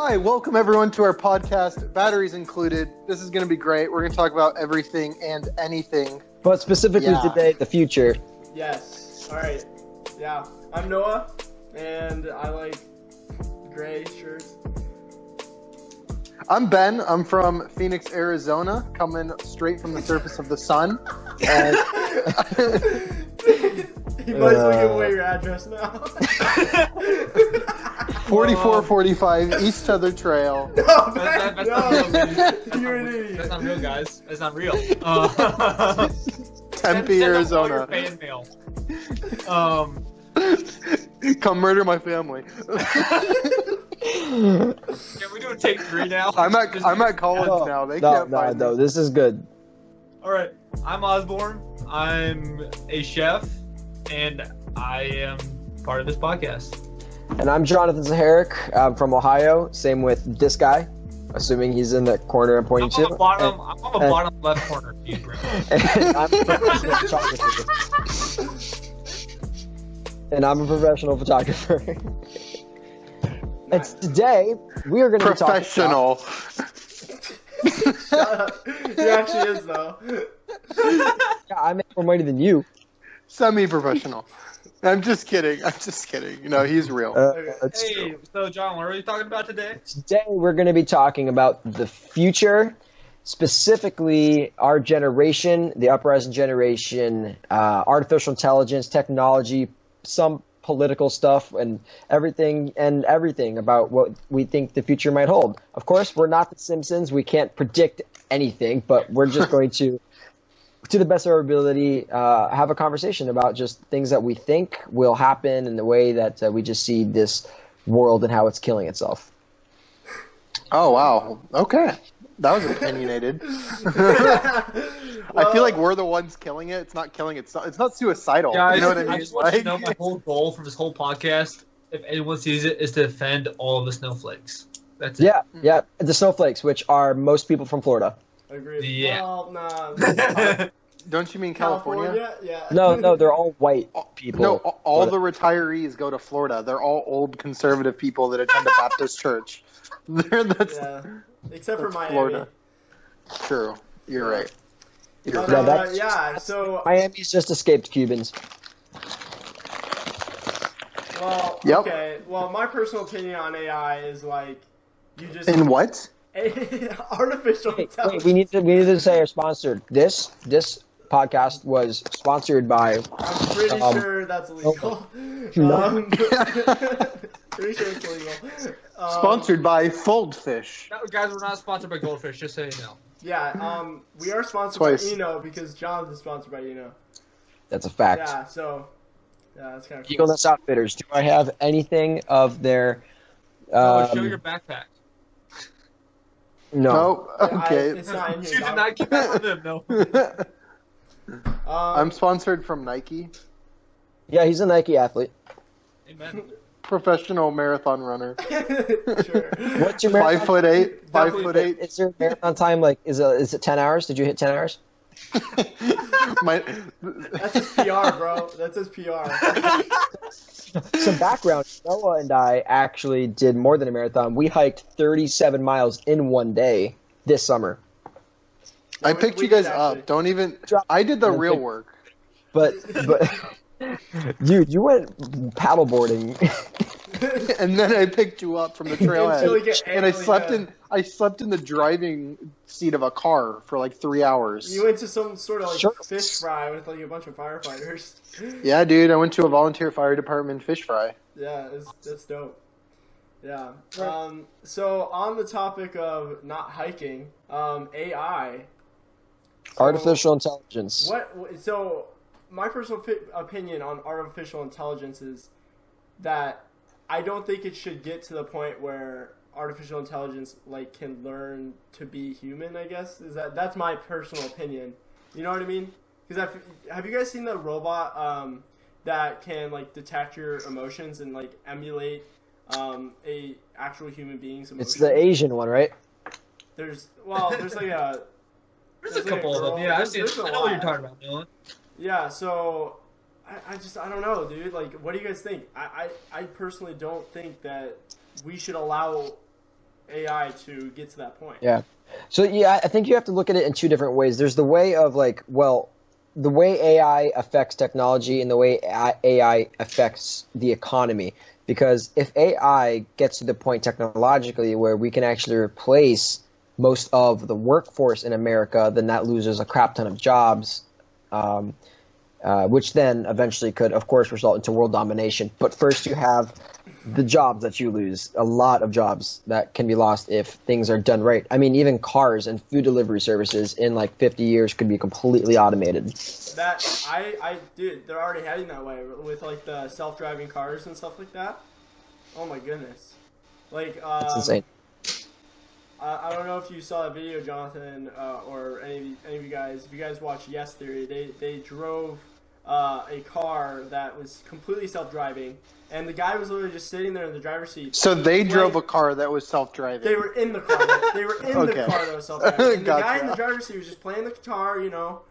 Hi, welcome everyone to our podcast, Batteries Included. This is going to be great. We're going to talk about everything and anything. But specifically today, the future. Yes. All right. Yeah. I'm Noah, and I like gray shirts. I'm Ben. I'm from Phoenix, Arizona, coming straight from the surface of the sun. And You might as well give away your address now. 4445 East Tether Trail. No, That's no. not real, dude. You're an idiot. That's not real, guys. That's not real. Tempe, Arizona. Fan mail. Come murder my family. Can we do a take 3 now? I'm at college now. They can't find me. This is good. All right. I'm Osborne. I'm a chef, and I am part of this podcast. And I'm Jonathan Zaharik. I'm from Ohio. Same with this guy, assuming he's in the corner I'm pointing I'm to. on the bottom left corner. And I'm a professional photographer. And today we are going to be talking Professional. He actually is, though. I make more money than you. Semi-professional. I'm just kidding. You know, he's real. That's Hey, true. so John, what are we talking about today? Today we're going to be talking about the future, specifically our generation, the uprising generation, artificial intelligence, technology, some political stuff, and everything about what we think the future might hold. Of course, we're not the Simpsons. We can't predict anything, but we're just going to the best of our ability, have a conversation about just things that we think will happen and the way that we just see this world and how it's killing itself. Oh, wow. Okay. That was opinionated. I feel like we're the ones killing it. It's not killing it. It's not suicidal. Guys, You know what I mean? I just want you to know my whole goal for this whole podcast, if anyone sees it, is to defend all of the snowflakes. That's it. Yeah, the snowflakes, which are most people from Florida. Agreed. Yeah. Well, nah. Don't you mean California? Yeah. No, they're all white people. No, all the retirees go to Florida. They're all old conservative people that attend a Baptist church. That's Yeah. Except for Miami. Florida. True. You're right. You're But, right. yeah, so, Miami's just escaped Cubans. well, Yep. okay. Well, my personal opinion on AI is like, you just... In what? artificial Wait, intelligence. we need to say our sponsor. This podcast was sponsored by. I'm pretty sure that's illegal. No. Pretty sure it's illegal. Sponsored by Foldfish. No, guys, we're not sponsored by Goldfish, just so you know. Yeah, we are sponsored Twice. by Eno because John's is sponsored by Eno. That's a fact. Yeah, so that's kind of Eagle cool. Nest Outfitters. Do I have anything of their? Oh, show your backpack. No. Oh, okay. It's not in You here. did dog. not keep that from them, no. I'm sponsored from Nike. Yeah, he's a Nike athlete. Amen. Professional marathon runner. Sure. What's your marathon? 5'8". Definitely 5'8". Is there a marathon time? Like, is it 10 hours? Did you hit 10 hours? That's his PR, bro. That's his PR. Some background. Noah and I actually did more than a marathon. We hiked 37 miles in one day this summer. I We- picked we you guys did actually. up. Don't even. I did the real work. But dude, you went paddleboarding. And then I picked you up from the Until you trailhead, get and I anally slept dead. I slept in the driving seat of a car for like 3 hours. You went to some sort of like Sure. fish fry with like a bunch of firefighters. Yeah, dude, I went to a volunteer fire department fish fry. Yeah, that's dope. Yeah. So on the topic of not hiking, AI. So Artificial intelligence. So my personal opinion on artificial intelligence is that I don't think it should get to the point where artificial intelligence like can learn to be human. I guess that's my personal opinion. You know what I mean? Because have you guys seen the robot that can like detect your emotions and like emulate a actual human being's emotions? It's the Asian one, right? There's like a There's a couple girl. of them. Yeah, I've seen. There's a I know what you're lot. talking about, Dylan. Yeah, so I don't know, dude. Like, what do you guys think? I personally don't think that we should allow AI to get to that point. Yeah. So yeah, I think you have to look at it in two different ways. There's the way of like, well, the way AI affects technology and the way AI affects the economy. Because if AI gets to the point technologically where we can actually replace most of the workforce in America, then that loses a crap ton of jobs, which then eventually could, of course, result into world domination. But first you have the jobs that you lose, a lot of jobs that can be lost if things are done right. I mean, even cars and food delivery services in like 50 years could be completely automated. That dude, they're already heading that way with like the self-driving cars and stuff like that. Oh my goodness, like That's insane. I don't know if you saw that video, Jonathan, or any of you guys. If you guys watched Yes Theory, they drove a car that was completely self-driving, and the guy was literally just sitting there in the driver's seat. So they drove a car that was self-driving. They were in the car. They were in the car that was self-driving. And the guy in the driver's seat was just playing the guitar, you know,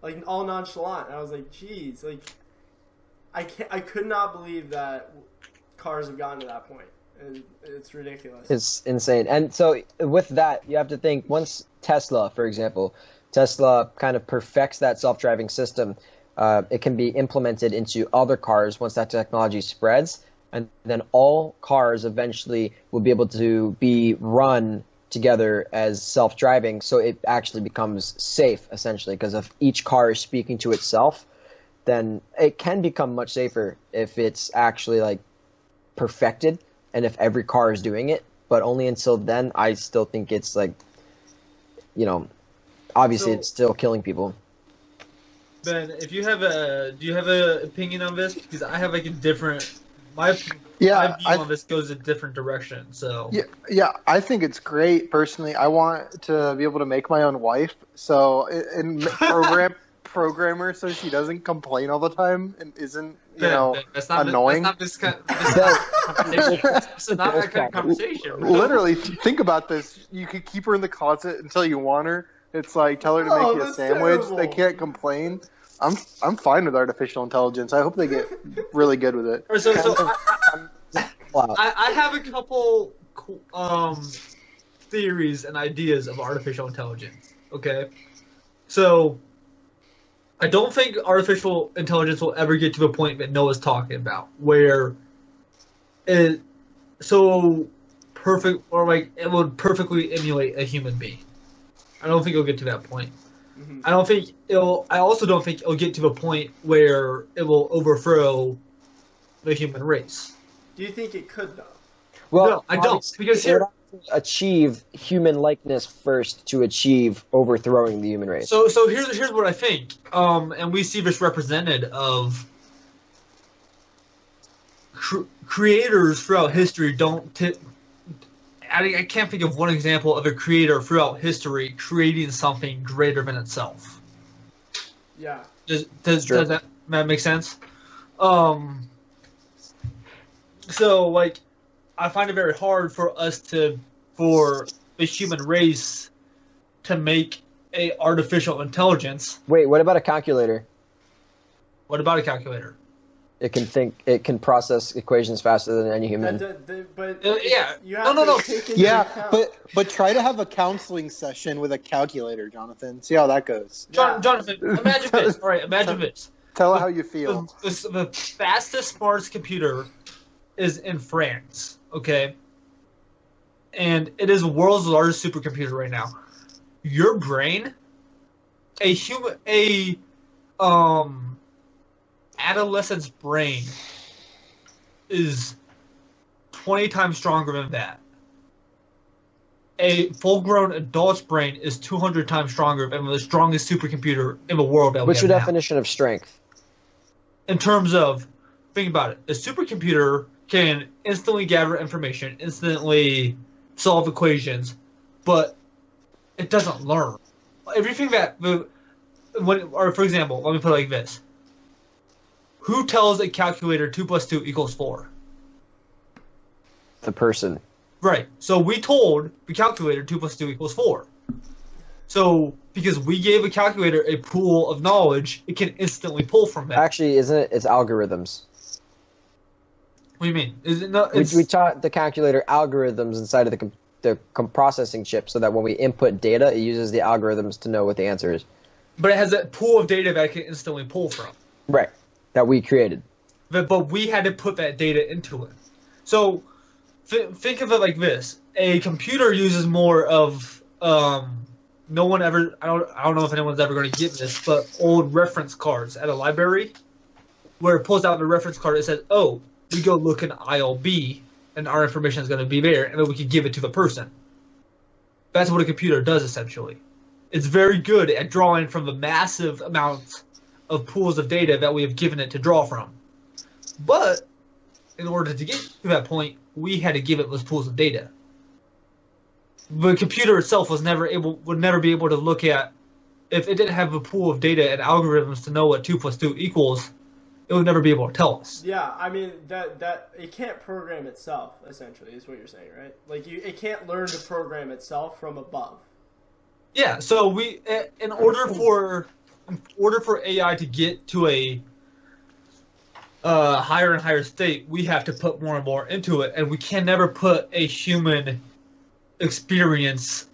like all nonchalant. And I was like, geez, like I could not believe that cars have gotten to that point. It's ridiculous. It's insane. And so with that, you have to think, once Tesla, for example, Tesla kind of perfects that self-driving system, it can be implemented into other cars once that technology spreads, and then all cars eventually will be able to be run together as self-driving, so it actually becomes safe, essentially, because if each car is speaking to itself, then it can become much safer if it's actually like perfected and if every car is doing it. But only until then, I still think it's like, you know, obviously it's still killing people. Ben, do you have an opinion on this? Because I have like a different, my view on this goes a different direction. So yeah, I think it's great. Personally, I want to be able to make my own wife, so and programmer, so she doesn't complain all the time and isn't that's not annoying. That's not that kind of conversation. Literally, think about this. You could keep her in the closet until you want her. It's like, tell her to make you a sandwich. Terrible. They can't complain. I'm fine with artificial intelligence. I hope they get really good with it. I have a couple theories and ideas of artificial intelligence. Okay, so I don't think artificial intelligence will ever get to the point that Noah's talking about, where it so perfect, or like it would perfectly emulate a human being. I don't think it'll get to that point. Mm-hmm. I also don't think it'll get to the point where it will overthrow the human race. Do you think it could, though? Well, no, I don't, because here achieve human likeness first to achieve overthrowing the human race. So here's what I think, and we see this represented of creators throughout history I can't think of one example of a creator throughout history creating something greater than itself. Yeah. Does that make sense? So, like, I find it very hard for the human race to make a artificial intelligence. Wait, what about a calculator? What about a calculator? It can process equations faster than any human. But try to have a counseling session with a calculator, Jonathan. See how that goes. Jonathan, imagine this. All right, imagine this. Tell how you feel. The fastest, smartest computer is in France, okay? And it is the world's largest supercomputer right now. Your brain, adolescent's brain is 20 times stronger than that. A full-grown adult's brain is 200 times stronger than the strongest supercomputer in the world. What's your definition of strength? In terms of, think about it, a supercomputer can instantly gather information, instantly solve equations, but it doesn't learn. Everything for example, let me put it like this. Who tells a calculator 2 + 2 = 4? The person. Right. So we told the calculator 2 + 2 = 4. So because we gave a calculator a pool of knowledge, it can instantly pull from that. Actually, isn't it? It's algorithms. What do you mean? Is it not? We taught the calculator algorithms inside of processing chip so that when we input data, it uses the algorithms to know what the answer is. But it has a pool of data that it can instantly pull from. Right. That we created. But we had to put that data into it. So think of it like this: a computer uses more of no one ever. I don't know if anyone's ever going to get this, but old reference cards at a library, where it pulls out the reference card, it says, "Oh, we go look in aisle B, and our information is going to be there, and then we can give it to the person." That's what a computer does essentially. It's very good at drawing from the massive amounts of pools of data that we have given it to draw from. But in order to get to that point, we had to give it those pools of data. The computer itself would never be able to look at, if it didn't have a pool of data and algorithms to know what 2 + 2 equals, it would never be able to tell us. Yeah, I mean that it can't program itself. Essentially, is what you're saying, right? Like it can't learn to program itself from above. Yeah. So in order for AI to get to a higher and higher state, we have to put more and more into it, and we can never put a human experience,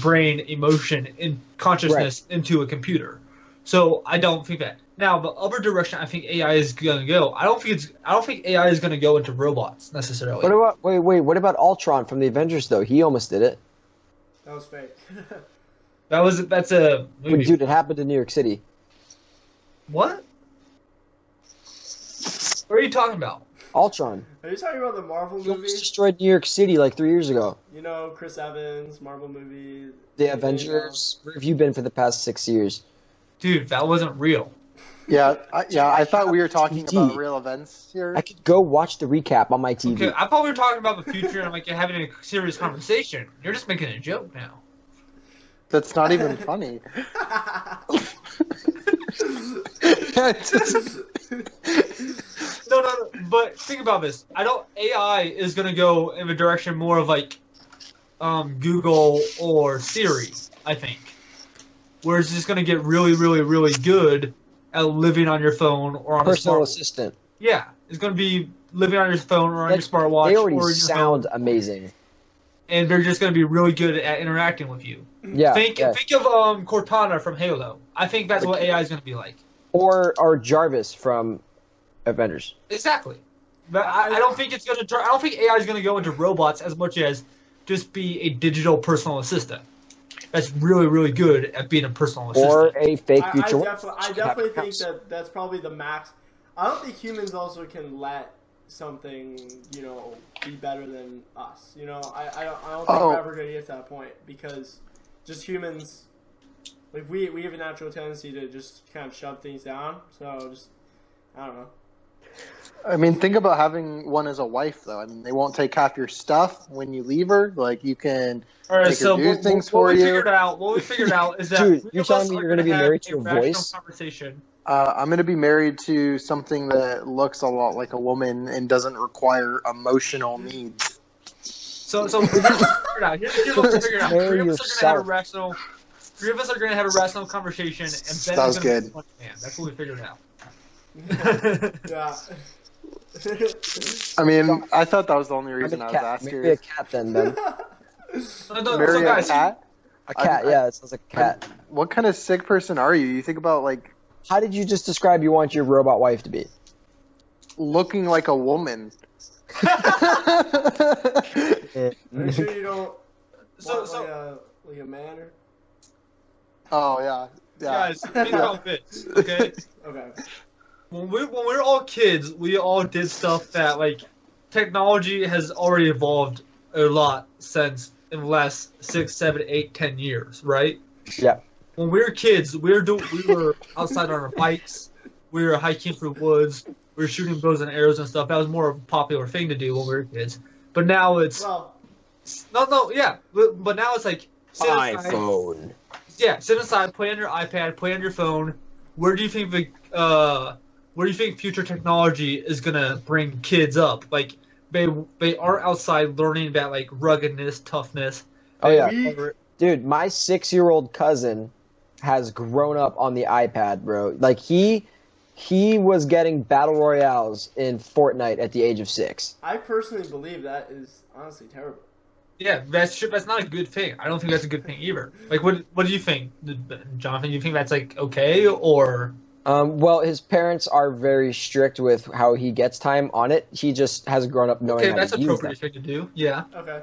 brain, emotion, and consciousness into a computer. So I don't think that. Now, the other direction I think AI is going to go, I don't think AI is going to go into robots necessarily. What about Ultron from the Avengers though? He almost did it. That was fake. That's a movie. Dude, it happened in New York City. What? What are you talking about? Ultron. Are you talking about the Marvel He movie? almost destroyed New York City like 3 years ago. You know, Chris Evans, Marvel movie. The Avengers. Where have you been for the past 6 years? Dude, that wasn't real. Yeah, I thought we were talking about real events here. I could go watch the recap on my TV. Okay, I thought we were talking about the future and like having a serious conversation. You're just making a joke now. That's not even funny. No, but think about this. AI is going to go in the direction more of like Google or Siri, I think. Where it's just going to get really, really, really good at living on your phone or on personal a assistant. Yeah, it's going to be living on your phone or on your smartwatch. They already or your sound phone, amazing. and they're just going to be really good at interacting with you. Yeah. Think of Cortana from Halo. I think that's what AI is going to be like. Or Jarvis from Avengers. Exactly. But I don't think it's going to. I don't think AI is going to go into robots as much as just be a digital personal assistant. That's really, really good at being a personal assistant. Or a fake future. I definitely think that's probably the max. I don't think humans also can let something, be better than us. I don't think we're ever going to get to that point because just humans, like we have a natural tendency to just kind of shove things down. So I don't know. I mean, think about having one as a wife, though. I mean, they won't take half your stuff when you leave her. Like, you can make her do things for you. What we figured out is that Dude, you're telling me you're going to be married to a voice? Conversation. I'm going to be married to something that looks a lot like a woman and doesn't require emotional needs. So here's what we figured out. Here's what we figured out. Three of us are going to have a rational conversation, and Ben that was is going to good. be one man. That's what we figured out. Yeah. I mean, I thought that was the only reason I was asking. Maybe a cat then, Ben. Marry a cat? A cat, yeah, it sounds like a cat. What kind of sick person are you? You think about, like... How did you just describe you want your robot wife to be? Looking like a woman. Are you sure you don't want like a man or... Oh, yeah. Guys, think about this, okay? Okay. When we were all kids, we all did stuff that, like, technology has already evolved a lot since in the last 6, 7, 8, 10 years, right? Yeah. When we were kids, we were outside on our bikes, we were hiking through woods, we were shooting bows and arrows and stuff. That was more of a popular thing to do when we were kids. But now it's... Well... But now it's like... iPhone. Yeah, sit aside, play on your iPad, play on your phone. Where do you think future technology is gonna bring kids up? Like they aren't outside learning about like ruggedness, toughness. Oh yeah, dude, my 6-year-old cousin has grown up on the iPad, bro. Like he was getting battle royales in Fortnite at the age of 6. I personally believe that is honestly terrible. Yeah, that's not a good thing. I don't think that's a good thing either. Like, what do you think, Jonathan? Do you think that's like okay or? Well, his parents are very strict with how he gets time on it. He just has grown up knowing Okay, how that's to use appropriate them. thing to do. Yeah. Okay.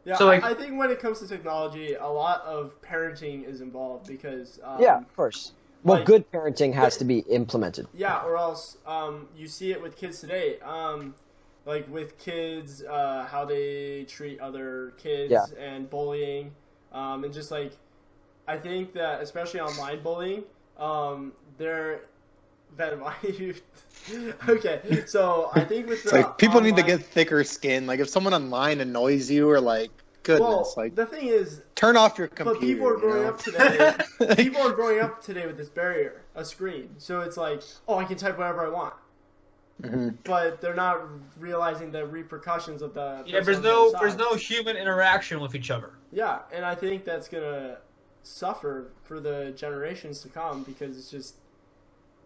Yeah, So, like- I think when it comes to technology, a lot of parenting is involved because Yeah, of course. Well, like- good parenting has to be implemented. yeah, or else you see it with kids today. Like with kids, how they treat other kids Yeah. and bullying, and just like I think that especially online bullying, they're that okay. So I think with It's the like people need to online- get thicker skin. Like if someone online annoys you, or like goodness, well, like the thing is, turn off your computer. but people are you growing know? up today. People are growing up today with this barrier, a screen. So it's like, oh, I can type whatever I want. Mhm. But they're not realizing the repercussions of the. Yeah, person there's on the other no side. human interaction with each other. Yeah, and I think that's gonna suffer for the generations to come because it's just.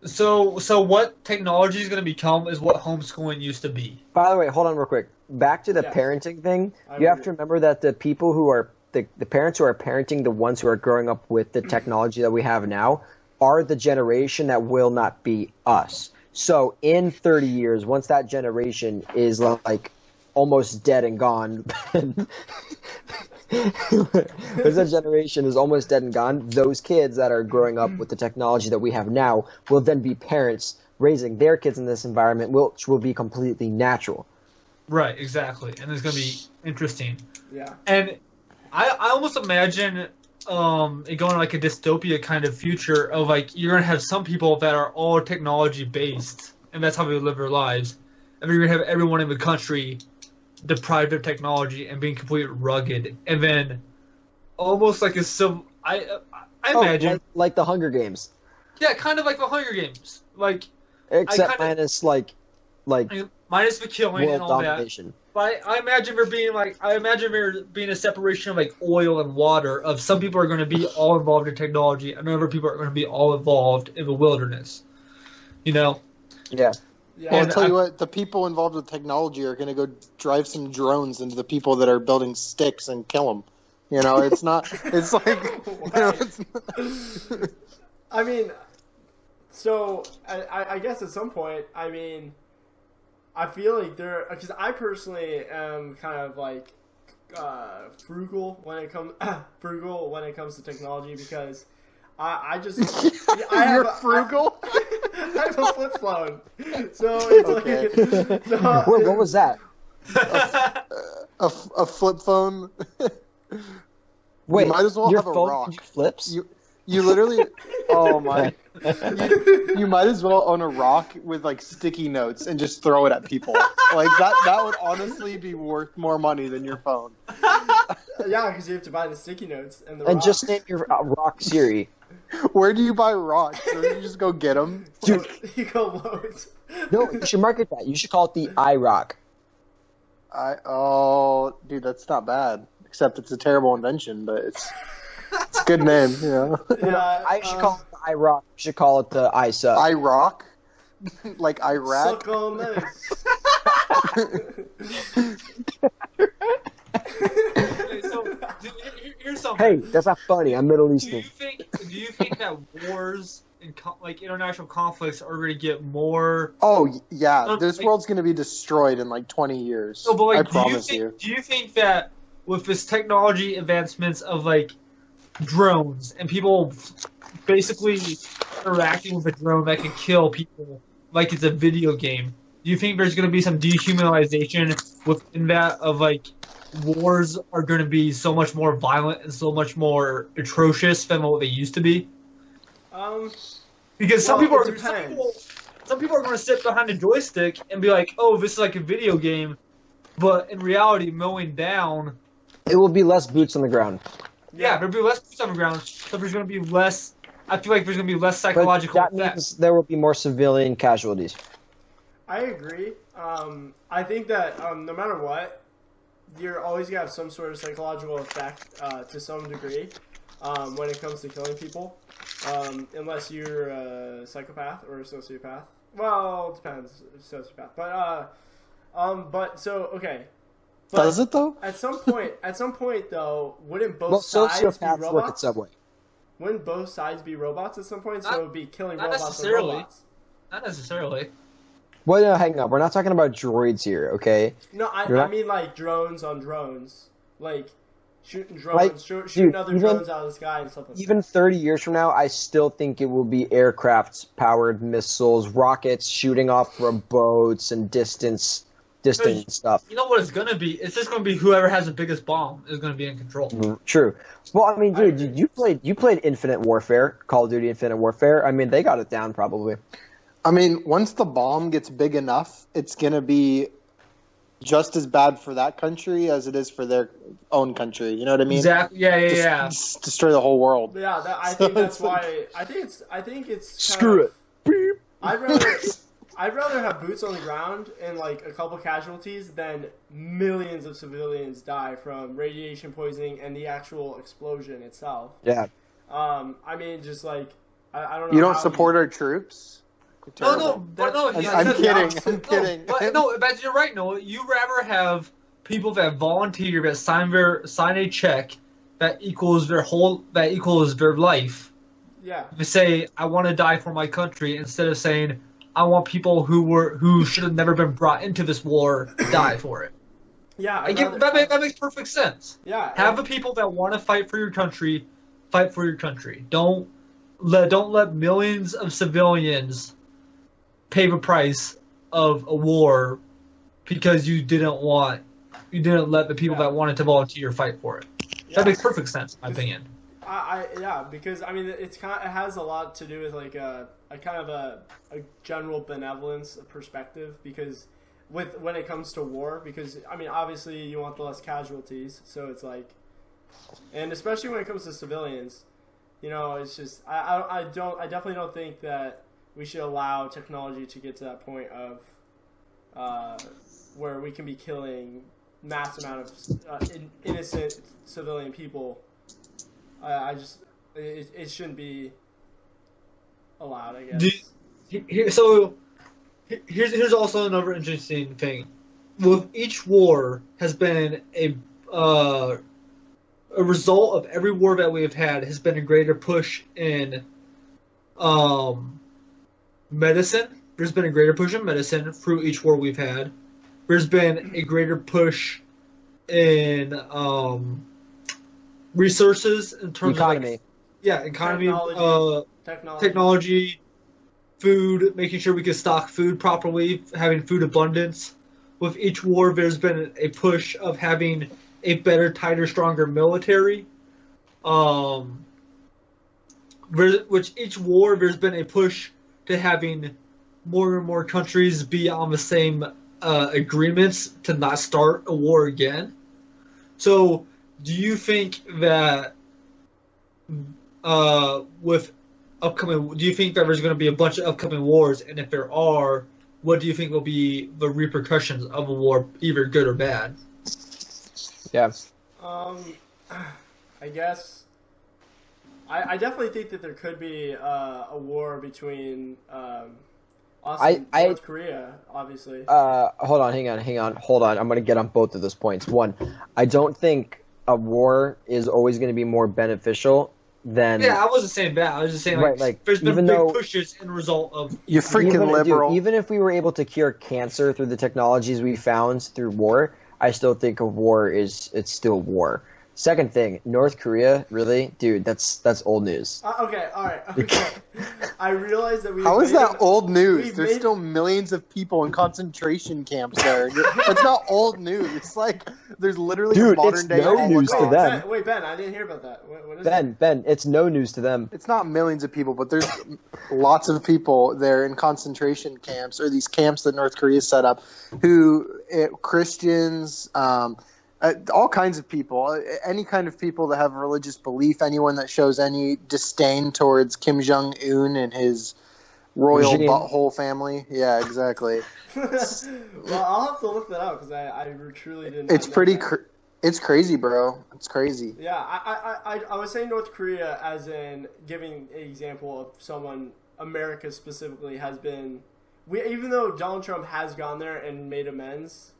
So what technology is going to become is what homeschooling used to be. By the way, hold on real quick. Back to the Yes. parenting thing. I You have agree. to remember that the people who are the parents who are parenting the ones who are growing up with the technology that we have now are the generation that will not be us. So in 30 years, once that generation is like almost dead and gone, once that generation is almost dead and gone, those kids that are growing up with the technology that we have now will then be parents raising their kids in this environment, which will be completely natural. Right, exactly. And it's going to be interesting. Yeah. And I almost imagine it going like a dystopia kind of future of like you're going to have some people that are all technology based, and that's how they live their lives. And you're going to have everyone in the country deprived of technology and being completely rugged. And then almost like a civil... I imagine... Like the Hunger Games, yeah, kind of like the Hunger Games. Like, except kinda- minus like minus the killing world and all that. domination. But I imagine there being a separation of like oil and water. Of some people are going to be all involved in technology, and other people are going to be all involved in the wilderness. You know, Yeah. Yeah. Well, I'll And tell I- you what, the people involved with technology are going to go drive some drones into the people that are building sticks and kill them. You know, it's not. It's like, you know, it's. I mean, so I guess at some point, I mean, I feel like because I personally am kind of like frugal when it comes to technology because I just You're frugal? I have a flip phone, so it's Okay. like so, Wait, what was that? A flip phone. Wait, might as well your have a phone rock. flips? You literally. Oh my. You might as well own a rock with like sticky notes and just throw it at people. Like that would honestly be worth more money than your phone. yeah, because you have to buy the sticky notes and the And rocks. just name your rock Siri. Where do you buy rocks? Don't you just go get them? Dude, you go loads. no, you should market that. You should call it the iRock. Dude, that's not bad. Except it's a terrible invention, but it's a good name. You know, Yeah, I should call it the iRock. You should call it the iSub. I rock, like Iraq. Suck on this. Okay, so here's something. Hey, that's not funny. I'm Middle Do Eastern. you think that wars and like international conflicts are going to get more? Oh yeah, this Like- world's gonna be destroyed in like 20 years. No, but like, I promise do you think that with this technology advancements of like drones and people basically interacting with a drone that can kill people like it's a video game, do you think there's going to be some dehumanization within that of like wars are going to be so much more violent and so much more atrocious than what they used to be? Because some Well, people it are depends. some people are going to sit behind a joystick and be like, "Oh, this is like a video game," but in reality, mowing down. It will be less boots on the ground. Yeah, there'll be less boots on the ground, so there's going to be less. I feel like there's going to be less But psychological that effect. means there will be more civilian casualties. I agree. I think that no matter what, you're always gonna have some sort of psychological effect to some degree when it comes to killing people, unless you're a psychopath or a sociopath. Well, it depends, sociopath. But so okay, But Does it though? At some point though, wouldn't both Well, sides be sociopaths work at robots? Subway. Wouldn't both sides be robots at some point? So Not- it would be killing not robots and necessarily. robots. Not necessarily. Well, no, hang on. We're not talking about droids here, okay? No, You're I not- mean like drones on drones, like shooting drones, Like, shooting dude, other even- drones out of the sky and stuff like that. Even 30 years from now, I still think it will be aircraft-powered missiles, rockets shooting off from boats and distant stuff. You know what it's gonna be? It's just gonna be whoever has the biggest bomb is gonna be in control. True. Well, I mean, dude, agree. you played Infinite Warfare, Call of Duty Infinite Warfare. I mean, they got it down probably. I mean, once the bomb gets big enough, it's gonna be just as bad for that country as it is for their own country. You know what I mean? Exactly. Yeah. Just destroy the whole world. But yeah, I So think that's it's like- why. I think it's kind Screw of- it. Beep. I'd rather have boots on the ground and like a couple casualties than millions of civilians die from radiation poisoning and the actual explosion itself. Yeah. I mean, just like I don't know. You don't how support our troops? No, Terrible. but no. That's- I'm said the kidding. opposite. I'm kidding. But you're right, Noah. You rather have people that volunteer, that sign a check that equals their life. Yeah. To say, I want to die for my country, instead of saying, I want people who should have never been brought into this war die for it. Yeah. That makes perfect sense. Yeah. Have the people that want to fight for your country fight for your country. Don't let millions of civilians pay the price of a war because you didn't let the people Yeah. that wanted to volunteer fight for it. Yeah. That makes perfect sense, in my opinion. Yeah, because I mean, it has a lot to do with like a kind of a general benevolence perspective. Because when it comes to war, because I mean, obviously you want the less casualties, so it's like, and especially when it comes to civilians, you know, it's just I definitely don't think that we should allow technology to get to that point of where we can be killing mass amount of innocent civilian people. It shouldn't be allowed, I guess. Here's also another interesting thing. With each war has been a result of every war that we have had has been a greater push in medicine. There's been a greater push in medicine through each war we've had. There's been a greater push in resources in terms Economy. of economy, Technology. technology, food, making sure we can stock food properly, having food abundance. With each war, there's been a push of having a better, tighter, stronger military. Which each war, there's been a push to having more and more countries be on the same agreements to not start a war again. So, do you think that do you think that there's going to be a bunch of upcoming wars? And if there are, what do you think will be the repercussions of a war, either good or bad? Yeah. I guess I definitely think that there could be a war between us and North Korea, obviously. Hold on, hang on. Hold on. I'm going to get on both of those points. One, I don't think a war is always going to be more beneficial than... Yeah, I wasn't saying bad. I was just saying, Right, like, there's been even big though- pushes in result of... You freaking even, liberal. Dude, even if we were able to cure cancer through the technologies we found through war, I still think of war it's still war. Second thing, North Korea, really? Dude, that's old news. Okay, alright. Okay. I realize that we. How is that old news? we've There's made- still millions of people in concentration camps there. It's not old news. It's like there's literally Dude, a it's modern day no news to Holocaust. them. Wait, Ben, I didn't hear about that. What is it? Ben, it's no news to them. It's not millions of people, but there's lots of people there in concentration camps, or these camps that North Korea set up, Christians, all kinds of people, any kind of people that have religious belief, anyone that shows any disdain towards Kim Jong-un and his royal Regime. butthole family. Yeah, exactly. Well, I'll have to look that up because I truly didn't. It's know pretty. that. It's crazy, bro. It's crazy. Yeah, I was saying North Korea as in giving an example of someone America specifically has been. Even though Donald Trump has gone there and made amends,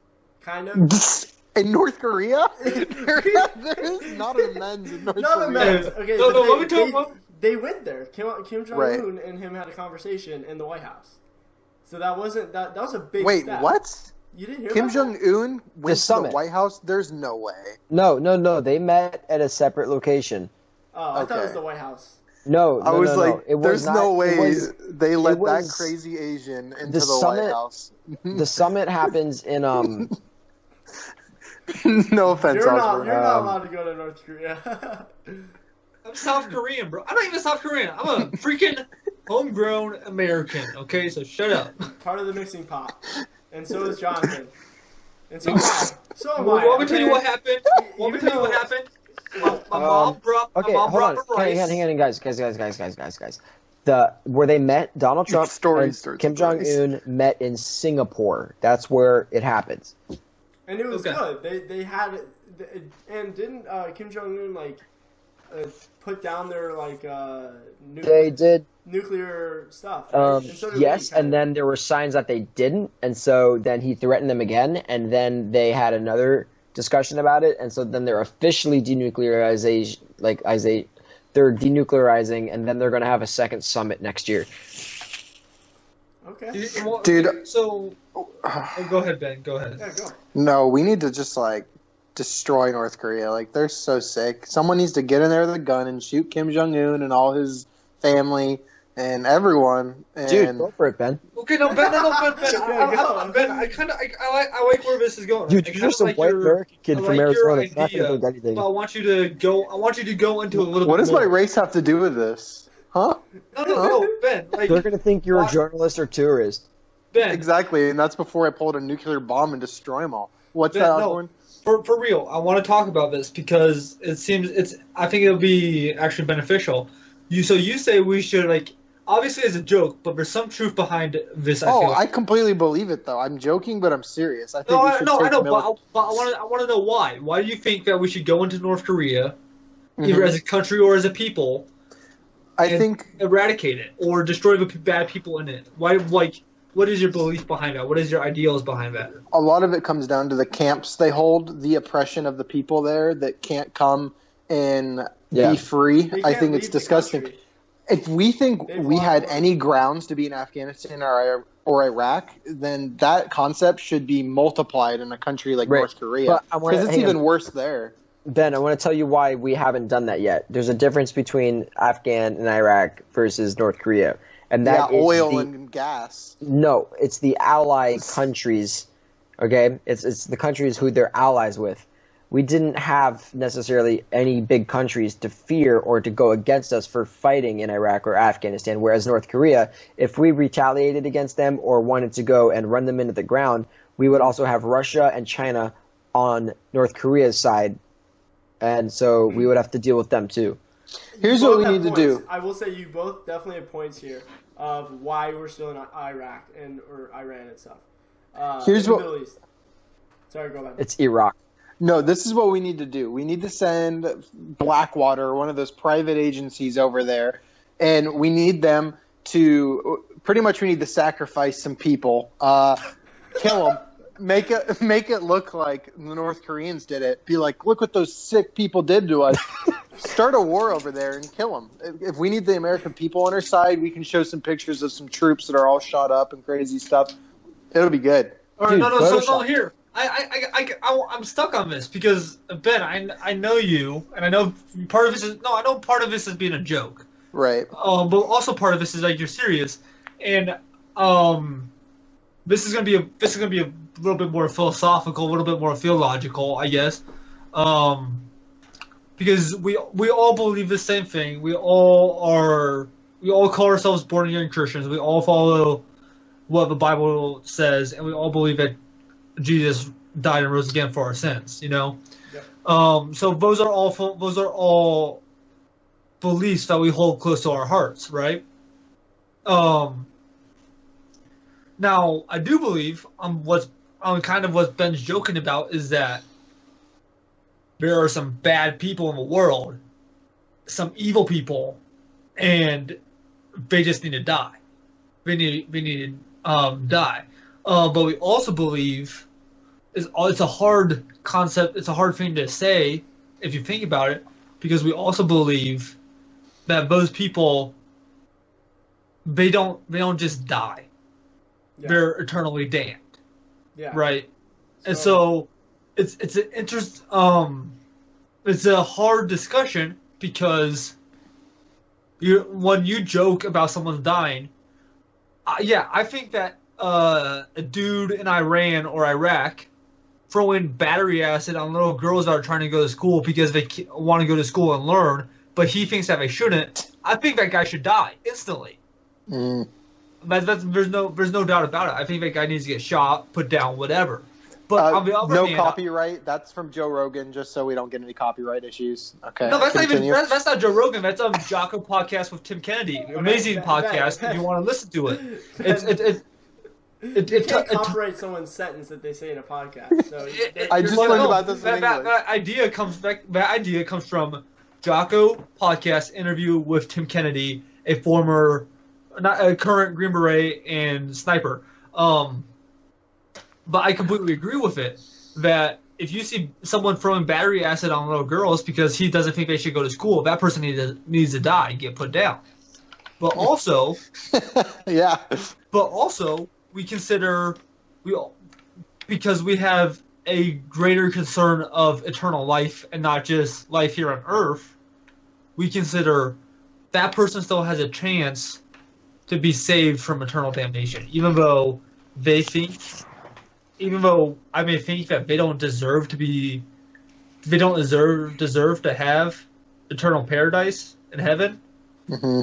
kind of. In North Korea? there is not a men's in North Not Korea. a men's. Okay, No, but let me tell you. they went there. Kim Jong Right. Un and him had a conversation in the White House. So that wasn't that. That was a big. Wait, step. what? You didn't hear Kim about Jong Un went to the summit. White House? There's no way. No. They met at a separate location. that? Oh, I thought it was Okay. the White House. No, I was like, It was there's not, no it way was- they let that was- crazy Asian into the the summit- White House. the summit happens in No offense, You're not. Osborne. You're not allowed to go to North Korea. I'm South Korean, bro. I'm not even South Korean. I'm a freaking homegrown American. Okay, so shut up. Part of the mixing pot, and so is Jonathan. And so am I. So am Well, I. let me tell you what happened. Let me Even tell you what though- happened. My mom brought okay, my mom hold on. brought the rice. Hang on, guys. Where they met, Donald Trump Story and starts Kim with Jong rice. Un met in Singapore. That's where it happens. And it was Okay. good. They had, and didn't Kim Jong Un put down their They did, nuclear stuff? Right? And so did yes, we, and then there were signs that they didn't, and so then he threatened them again, and then they had another discussion about it, and so then they're officially denuclearizing, they're denuclearizing, and then they're going to have a second summit next year. Okay. Dude. So, go ahead, Ben. Go ahead. Yeah, go. No, we need to just destroy North Korea. Like, they're so sick. Someone needs to get in there with a gun and shoot Kim Jong Un and all his family and everyone. And Dude, go for it, Ben. Okay, no, Ben. Yeah, Ben, I like where this is going. Dude, I you're kinda just a like white your- American kid I from like your Arizona. It's not going idea, to do anything. But I want you to go into a little what bit does more. my race have to do with this? Huh? No, Ben. Like, They're going to think you're a Why- journalist or tourist. Ben, Exactly, and that's before I pulled a nuclear bomb and destroy them all. What's Ben, that, no. Osborne? For real, I want to talk about this because it seems I think it'll be actually beneficial. You say we should obviously as a joke, but there's some truth behind this. I feel. I completely believe it, though. I'm joking, but I'm serious. I think No, we I should know, take but mili- I want to know why. Why do you think that we should go into North Korea, Mhm. either as a country or as a people, I and think eradicate it or destroy the bad people in it? Why, what is your belief behind that? What is your ideals behind that? a lot of it comes down to the camps they hold, the oppression of the people there that can't come and Yeah. be free. They I can't think it's leave the disgusting. country. If we think They've we lost had more. any grounds to be in Afghanistan or Iraq, then that concept should be multiplied in a country like Right. North Korea. But I wanna- Because it's hang even on. worse there. Ben, I want to tell you why we haven't done that yet. There's a difference between Afghan and Iraq versus North Korea. And that Yeah, is oil the, and gas. No, it's the ally countries. Okay, it's the countries who they're allies with. We didn't have necessarily any big countries to fear or to go against us for fighting in Iraq or Afghanistan. Whereas North Korea, if we retaliated against them or wanted to go and run them into the ground, we would also have Russia and China on North Korea's side, and so we would have to deal with them too. Here's You what both we have need to points. do. I will say you both definitely have points here of why we're still in Iraq or Iran and stuff. Here's in the what- Middle East. Sorry, go ahead. It's Iraq. No, this is what we need to do. We need to send Blackwater, one of those private agencies over there, and we need them to pretty much we need to sacrifice some people, kill them, make it look like the North Koreans did it. Be like, look what those sick people did to us. Start a war over there and kill them. If we need the American people on our side, we can show some pictures of some troops that are all shot up and crazy stuff. It'll be good. All right, Dude, no, Photoshop. so here. I'm stuck on this because Ben, I know you, and I know part of this is being a joke. Right. But also part of this is like you're serious, and this is gonna be a little bit more philosophical, a little bit more theological, I guess, because we all believe the same thing. We all call ourselves born again Christians. We all follow what the Bible says, and we all believe that Jesus died and rose again for our sins. You know, Yep. so those are all beliefs that we hold close to our hearts, right? Now I do believe what Ben's joking about is that there are some bad people in the world, some evil people, and they just need to die. They need to die. But we also believe it's a hard concept. It's a hard thing to say if you think about it, because we also believe that those people, they don't just die. Yeah. They're eternally damned. Yeah. Right. And so it's an it's a hard discussion, because when you joke about someone dying, I think that a dude in Iran or Iraq throwing battery acid on little girls that are trying to go to school because they want to go to school and learn, but he thinks that they shouldn't, I think that guy should die instantly. There's no doubt about it. I think that guy needs to get shot, put down, whatever. But on the other no hand, copyright. That's from Joe Rogan, just so we don't get any copyright issues. Okay. no, that's continue. not even that's not Joe Rogan. That's Jocko podcast with Tim Kennedy. Amazing podcast. If you want to listen to it, You can't copyright someone's sentence that they say in a podcast. So I just learned about this in English. That idea comes from Jocko podcast interview with Tim Kennedy, a current Green Beret and sniper. But I completely agree with it, that if you see someone throwing battery acid on little girls because he doesn't think they should go to school, that person needs to die and get put down. But also, yeah. But also, because we have a greater concern of eternal life and not just life here on Earth, we consider that person still has a chance to be saved from eternal damnation, even though I may think that they don't deserve to have eternal paradise in heaven. Mm-hmm.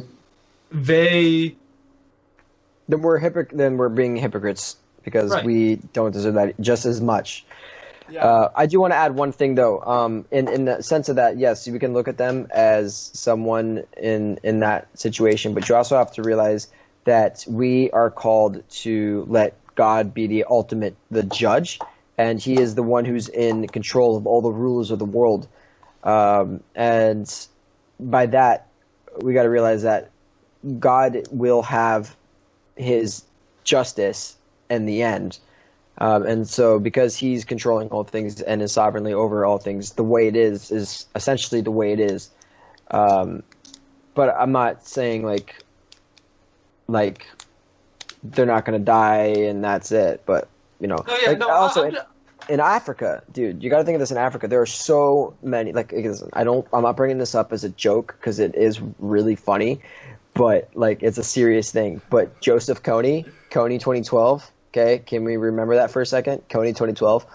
Then we're being hypocrites, because Right. we don't deserve that just as much. Yeah. I do want to add one thing, though. In the sense of that, yes, we can look at them as someone in that situation, but you also have to realize that we are called to let God be the judge, and He is the one who's in control of all the rulers of the world. And by that, we got to realize that God will have His justice in the end. And so because He's controlling all things and is sovereignly over all things, the way it is essentially the way it is. But I'm not saying like they're not going to die and that's it. But, in Africa, dude, you got to think of this. In Africa, there are so many, I'm not bringing this up as a joke because it is really funny, but it's a serious thing. But Joseph Kony 2012, okay, can we remember that for a second? Kony 2012.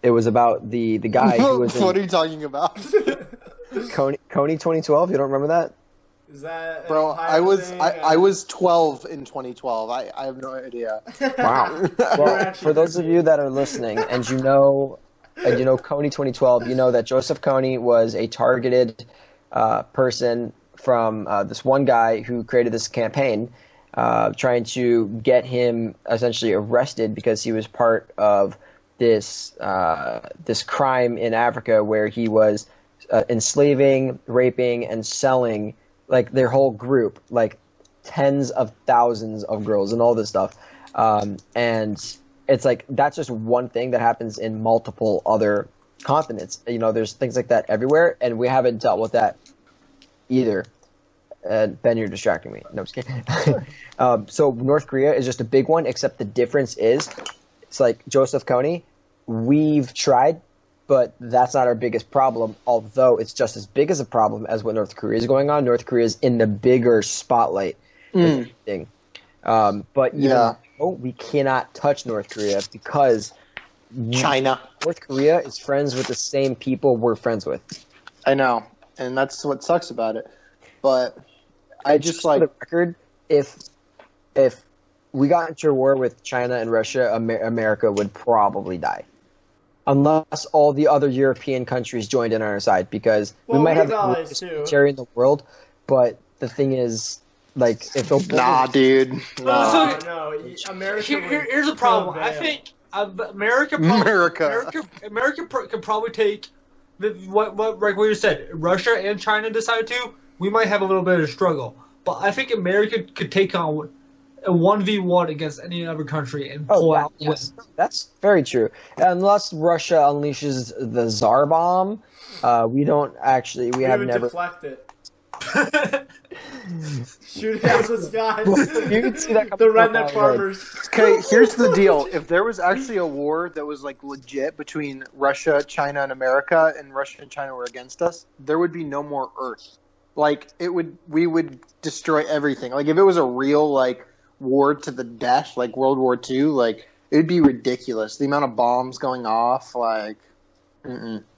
It was about the guy who was What are you talking about? Kony 2012, you don't remember that? Is that Bro, I was thing? I was 12 in 2012. I have no idea. Wow. Well, for those of you that are listening and you know Kony 2012, you know that Joseph Kony was a targeted person from this one guy who created this campaign trying to get him essentially arrested because he was part of this crime in Africa where he was enslaving, raping, and selling their whole group, tens of thousands of girls and all this stuff. And it's that's just one thing that happens in multiple other continents. There's things like that everywhere, and we haven't dealt with that either. Ben, you're distracting me. No, I'm just kidding. So North Korea is just a big one, except the difference is it's like Joseph Kony. We've tried, but that's not our biggest problem, although it's just as big as a problem as what North Korea is going on. North Korea is in the bigger spotlight. Thing. But even though we cannot touch North Korea because China. North Korea is friends with the same people we're friends with. I know, and that's what sucks about it. But I just for the record, if we got into a war with China and Russia, America would probably die. Unless all the other European countries joined in on our side, because we might have the most military in the world, but the thing is, if they'll dude. No, America. Here's the problem. I think America could probably take what you said. Russia and China decide to. We might have a little bit of struggle, but I think America could take on a 1v1 against any other country and pull out wins. That's very true. Unless Russia unleashes the Tsar bomb, we don't actually. We have would never. deflect it. Shoot it out of the sky. You can see that The redneck farmers. Okay, here's the deal. If there was actually a war that was like legit between Russia, China, and America, and Russia and China were against us, there would be no more Earth. Like we would destroy everything. Like if it was a real like war to the death, like World War II, like it would be ridiculous. The amount of bombs going off, like.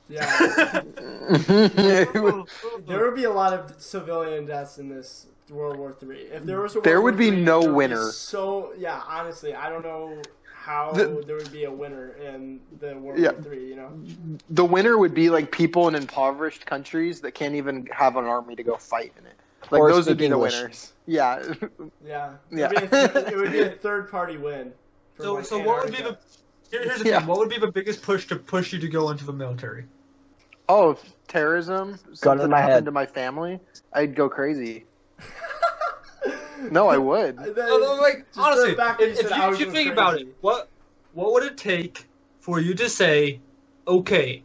Yeah. There would be a lot of civilian deaths in this World War III. If there was a World there War would be III, no there would be winner. Honestly, I don't know how there would be a winner in the World War III. You know, the winner would be like people in impoverished countries that can't even have an army to go fight in it. Like Or those would speak be English. the winners. Yeah. yeah. Yeah. It would be a third party win. So what would be the here's the thing? What would be the biggest push you to go into the military? Oh, if terrorism, Gun to something my happened head. to my family, I'd go crazy. No, I would. No, like Just honestly, the fact that you said I if was you going think about crazy. it, what would it take for you to say, okay,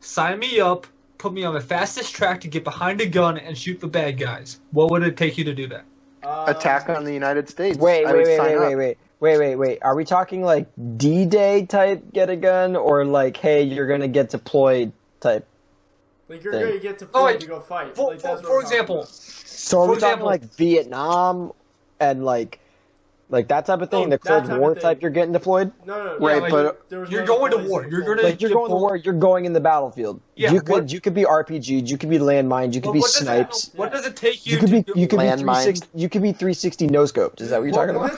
sign me up, put me on the fastest track to get behind a gun and shoot the bad guys? What would it take you to do that? Attack on the United States. Wait, I would sign up. wait. Are we talking like D-Day type get a gun, or like, hey, you're gonna get deployed type? Like you're going to get to Oh, play wait. to go fight. For Like, that's what for I'm talking example, about. So are For we talking example- like Vietnam and like that type of thing, Oh, the that Cold type of War thing. type? You're getting deployed. No. Right, like, but there was you're no going to place war. You're go. gonna- Like you're going to deploy- war. You're going in the battlefield. Yeah, you could be RPG'd. You could be landmined. You could be snipes. What does it take you, You could be to you could be Landmine. 360. You could be 360 no scoped. Is that what you're talking about?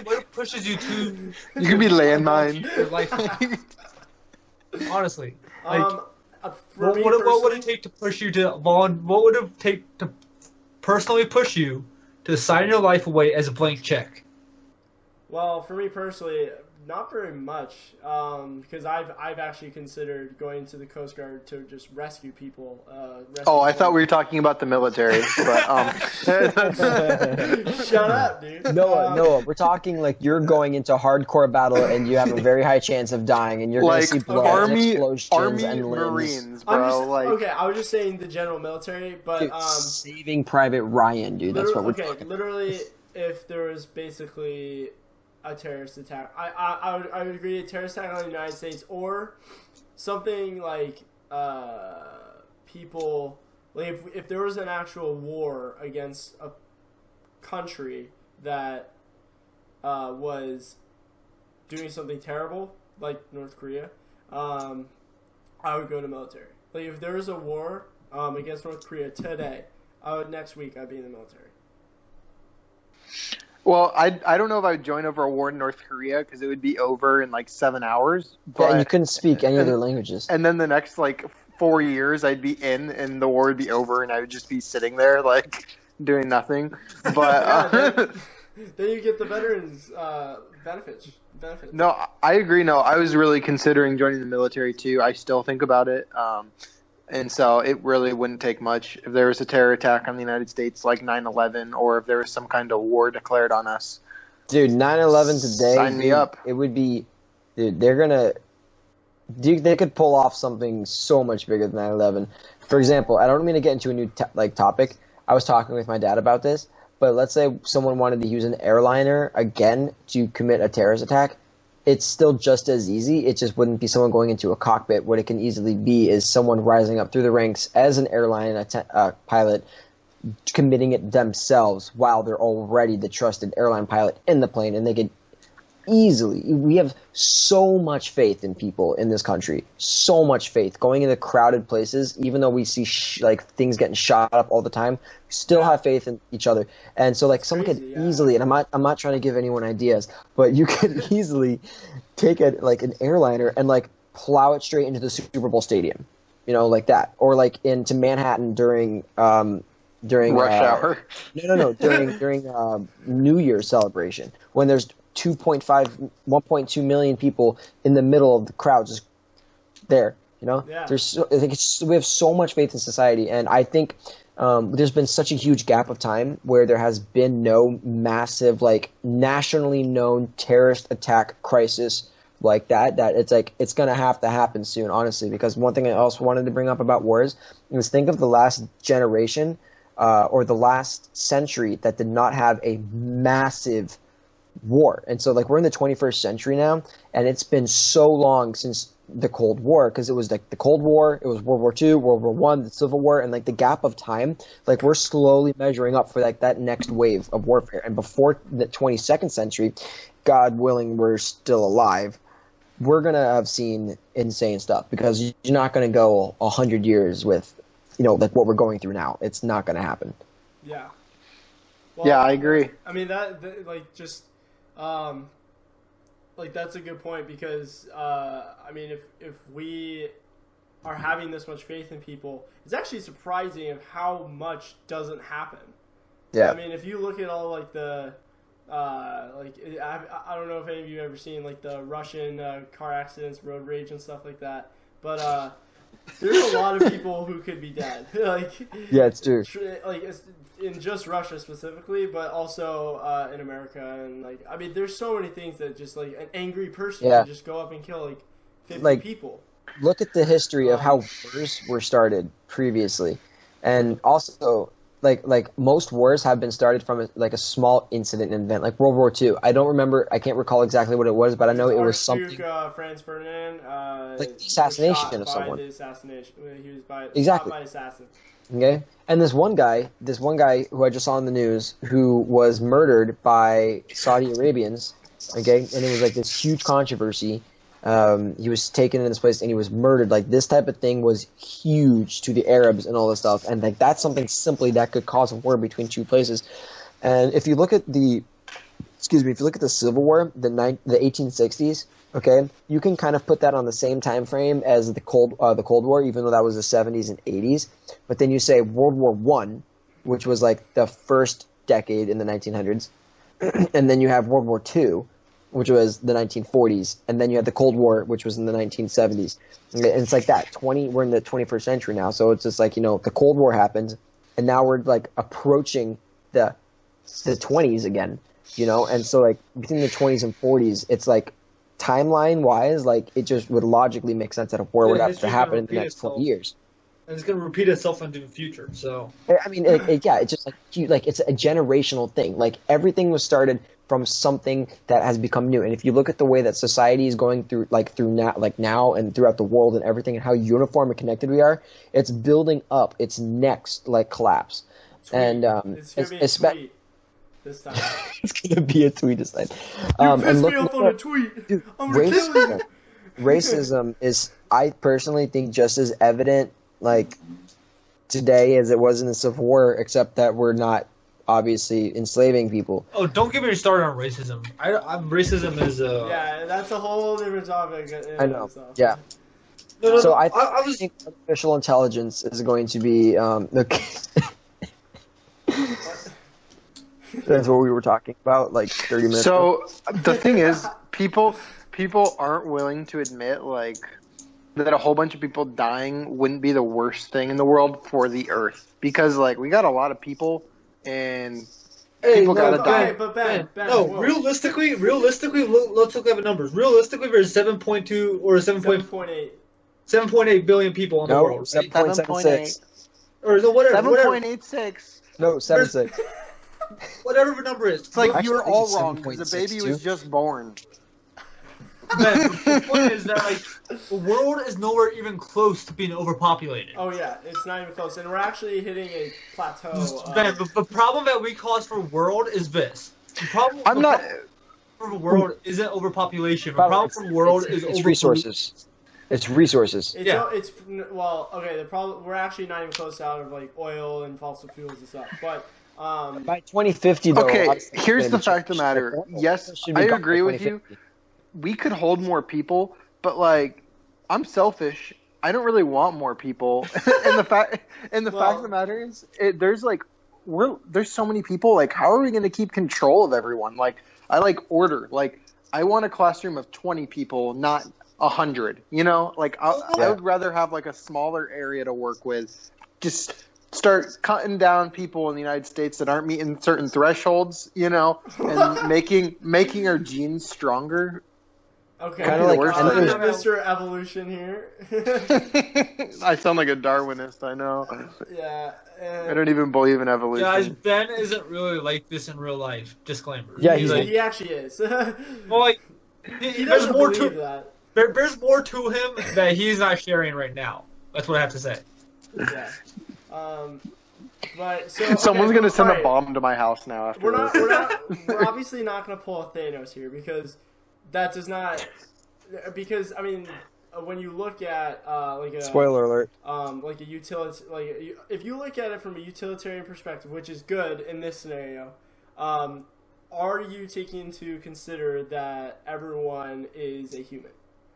What pushes you to You could be landmine. your life? Honestly, like For me what would it personally- take to push you to what would it take to personally push you to sign your life away as a blank check? Well, for me personally, not very much, because I've actually considered going to the Coast Guard to just rescue people. Oh, I thought we were talking about the military, but Shut up, dude. Noah, we're talking like you're going into hardcore battle and you have a very high chance of dying, and you're going like to see blood and army explosions and limbs. Marines, I'm bro. just, like okay, I was just saying the general military, but Dude, Saving Private Ryan, dude. That's what we're talking about. literally, if there was basically a terrorist attack, I would agree a terrorist attack on the United States or something like people like if there was an actual war against a country that was doing something terrible like North Korea, I would go to military. Like if there was a war against North Korea today, next week I'd be in the military. well, I don't know if I would join over a war in North Korea because it would be over in like 7 hours. Yeah, But and you couldn't speak any of their languages. and then the next like 4 years, I'd be in, and the war would be over, and I would just be sitting there like doing nothing. But Then you get the veterans benefits. no, I agree. No, I was really considering joining the military too. I still think about it. And so it really wouldn't take much if there was a terror attack on the United States like 9/11, or if there was some kind of war declared on us. Dude, 9/11 today. Sign me dude, up. It would be, dude. They could pull off something so much bigger than 9/11. For example, I don't mean to get into a new topic. I was talking with my dad about this, but let's say someone wanted to use an airliner again to commit a terrorist attack. It's still just as easy. It just wouldn't be someone going into a cockpit. What it can easily be is someone rising up through the ranks as an airline pilot, committing it themselves while they're already the trusted airline pilot in the plane, and they could easily. We have so much faith in people in this country, so much faith going into crowded places. Even though we see like things getting shot up all the time, we still have faith in each other. And so, like, someone crazy, could easily, and I'm not trying to give anyone ideas, but you could easily take an airliner and like plow it straight into the Super Bowl stadium, like that, or like into Manhattan during Rush hour. No, during New Year's celebration when there's 1.2 million people in the middle of the crowd just there. You know, Yeah. I think we have so much faith in society, and I think there's been such a huge gap of time where there has been no massive, like, nationally known terrorist attack crisis like that it's like it's gonna have to happen soon, honestly. Because one thing I also wanted to bring up about wars is think of the last generation or the last century that did not have a massive war. And so, like, we're in the 21st century now, and it's been so long since the Cold War, because it was like the Cold War, it was World War II, World War One, the Civil War, and like the gap of time, like we're slowly measuring up for like that next wave of warfare. And before the 22nd century, God willing, we're still alive, we're gonna have seen insane stuff, because you're not gonna go 100 years with, you know, like what we're going through now. It's not gonna happen. Yeah. Well, Yeah, I agree. I mean that like just like that's a good point, because I mean if we are having this much faith in people, it's actually surprising of how much doesn't happen. Yeah. I mean, if you look at all like the like I don't know if any of you have ever seen like the Russian car accidents, road rage, and stuff like that, but there's a lot of people who could be dead. Like, Yeah, it's true. Like it's in just Russia specifically, but also in America, and like I mean, there's so many things that just like an angry person Yeah. can just go up and kill like 50 Like, people. Look at the history of how wars were started previously, and also like most wars have been started from a small incident event, like World War II. I can't recall exactly what it was, but I know it was something Franz Ferdinand, like the assassination was shot of by someone. The assassination. He was Exactly. shot by an assassin. Okay, and this one guy who I just saw on the news, who was murdered by Saudi Arabians. Okay, and it was like this huge controversy. He was taken in this place and he was murdered. Like, this type of thing was huge to the Arabs and all this stuff, and like that's something simply that could cause a war between two places. And if you look at the Civil War, the 1860s, okay, you can kind of put that on the same time frame as the Cold War, even though that was the 70s and 80s. But then you say World War One, which was like the first decade in the 1900s, and then you have World War Two, which was the 1940s, and then you had the Cold War, which was in the 1970s. And it's like that. We're in the 21st century now, so it's just like, you know, the Cold War happened, and now we're like approaching the 20s again, you know. And so like between the 20s and 40s, it's like timeline wise, like it just would logically make sense that a war would have to happen in the next 20 years. And it's going to repeat itself into the future. So I mean, it's just like it's a generational thing. Like, everything was started from something that has become new. And if you look at the way that society is going through now and throughout the world and everything, and how uniform and connected we are, it's building up its next like collapse. Tweet. And it's gonna be a tweet this time. it's gonna be a tweet this time. You pissed me off on a tweet. I'm gonna kill you. Racism is, I personally think, just as evident like today as it was in the Civil War, except that we're not obviously enslaving people. Oh, don't get me started on racism. Racism is yeah, that's a whole different topic. I know. Yeah. No, So no, I think artificial intelligence is going to be that's what we were talking about like 30 minutes ago. So the thing is, people aren't willing to admit like that a whole bunch of people dying wouldn't be the worst thing in the world for the Earth, because like we got a lot of people and people gotta die. But Ben, no, whoa. realistically, let's look at the numbers. Realistically, there's 7.2 or 7.8 billion people in the world. Right? 7.76. Or so whatever. 7.86. No, 7.6. Whatever the number is. It's like Actually, you're I think all it's wrong because the baby 7.62. was just born. Man, the point is that like the world is nowhere even close to being overpopulated. Oh yeah, it's not even close, and we're actually hitting a plateau. Man, the problem that we cause for world is this. The problem for the world isn't overpopulation. The problem for the world is it's resources. It's resources. It's well, okay. The problem, we're actually not even close out of like oil and fossil fuels and stuff. But by 2050, though. Okay, obviously, here's the it's fact of the matter. gonna be Yes, It should be I gone by agree with you. 2050. We could hold more people, but like I'm selfish. I don't really want more people. and the fact of the matter is, there's so many people. Like, how are we going to keep control of everyone? Like, I like order. Like, I want a classroom of 20 people, not 100. You know, like I Yeah. would rather have like a smaller area to work with. Just start cutting down people in the United States that aren't meeting certain thresholds. You know, and making our genes stronger. Okay, Kinda like Mr. Evolution here. I sound like a Darwinist. I know. Yeah. I don't even believe in evolution. Guys, Ben isn't really like this in real life. Disclaimer. Yeah, he's He actually is. Well, like, He there's doesn't more believe to that. there's more to him that he's not sharing right now. That's what I have to say. Yeah. But so Someone's gonna send alright. a bomb to my house now after We're this. we're obviously not gonna pull a Thanos here because that does not. Because I mean, when you look at like a Spoiler alert. like a if you look at it from a utilitarian perspective, which is good in this scenario, are you taking into consider that everyone is a human?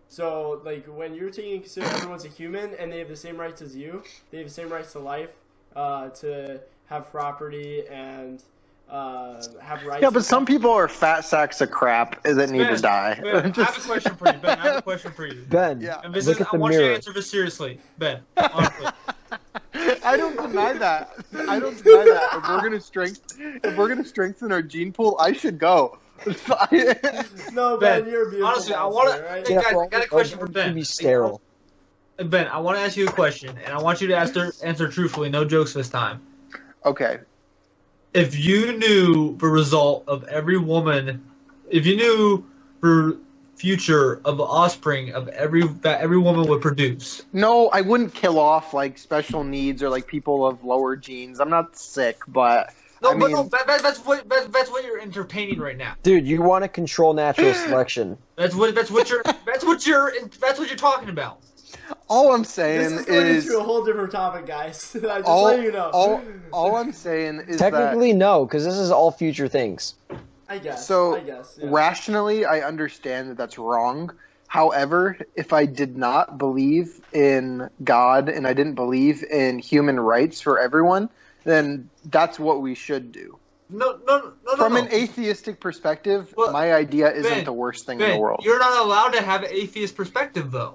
So, like, when you're taking into consider everyone's a human and they have the same rights as you, they have the same rights to life, to have property and have rights. Yeah, but some people are fat sacks of crap that need Ben, to die. Ben, I have a question for you. Ben, I have a question for you. Ben, Yeah. And this look is, at I the want you to mirror. answer this seriously, Ben. Honestly. I don't deny that. I don't deny that. If we're gonna strengthen our gene pool, I should go. No, Ben, Ben, you're a beautiful honestly, I monster, wanna- right? Hey, guys, I got a question for to Ben. be sterile. Ben, I want to ask you a question, and I want you to answer truthfully. No jokes this time. Okay. If you knew the result of every woman, if you knew the future of the offspring of that every woman would produce, No, I wouldn't kill off like special needs or like people of lower genes. I'm not sick, but no, I mean, that's what you're entertaining right now. Dude, you want to control natural selection. That's what you're talking about. all I'm This saying is going is into a whole different topic, guys. I just all, let you know. all I'm saying is Technically, no, because this is all future things. I guess. So, I guess. that Yeah. rationally, I understand that that's wrong. However, if I did not believe in God and I didn't believe in human rights for everyone, then that's what we should do. No. From an atheistic perspective, Well, my idea isn't Ben, the worst thing in Ben, the world. you're not allowed to have an atheist perspective, though,